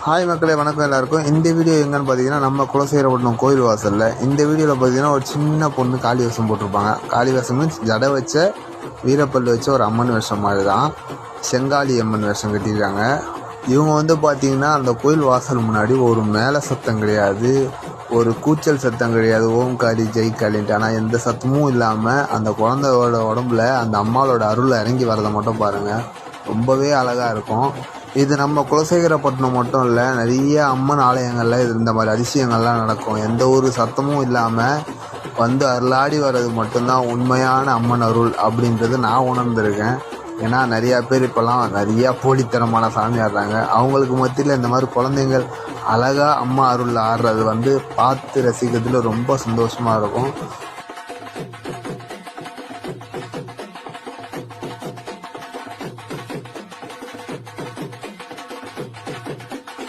Hi மக்களே, வணக்கம் எல்லாருக்கும். இந்த வீடியோ எங்கன்னு பார்த்தீங்கன்னா நம்ம குலசேகரப்பட்டினம் கோயில் வாசலில். இந்த வீடியோவில் பார்த்தீங்கன்னா ஒரு சின்ன பொண்ணு காளி வேஷம் போட்டிருப்பாங்க. காளி வேஷம் மீன்ஸ் ஜடை வச்ச வீரப்பல் வச்ச ஒரு அம்மன் வேஷம் மாதிரி தான். செங்காளி அம்மன் வேஷம் கட்டியிருக்காங்க. இவங்க பார்த்தீங்கன்னா அந்த கோயில் வாசல் முன்னாடி ஒரு மேலே சத்தம் கிடையாது, ஒரு கூச்சல் சத்தம் கிடையாது, ஓம் காளி ஜெய் காளின்ட்டு. ஆனால் எந்த சத்தமும் இல்லாமல் அந்த குழந்தையோட உடம்புல அந்த அம்மாவோட அருள் இறங்கி வரதை மட்டும் பாருங்கள். ரொம்பவே அழகாக இருக்கும். இது நம்ம குலசேகரப்பட்டினம் மட்டும் இல்லை, நிறைய அம்மன் ஆலயங்களில் இந்த மாதிரி அதிசயங்கள்லாம் நடக்கும். எந்த ஒரு சத்தமும் இல்லாமல் அருளாடி வர்றது மட்டும்தான் உண்மையான அம்மன் அருள் அப்படின்றது நான் உணர்ந்திருக்கேன். ஏன்னா நிறையா பேர் இப்போல்லாம் நிறையா போலித்தனமான சாமி ஆடுறாங்க. அவங்களுக்கு மத்தியில் இந்த மாதிரி குழந்தைங்கள் அழகாக அம்மா அருள் ஆடுறது பார்த்து ரசிக்கிறதுல ரொம்ப சந்தோஷமாக இருக்கும்.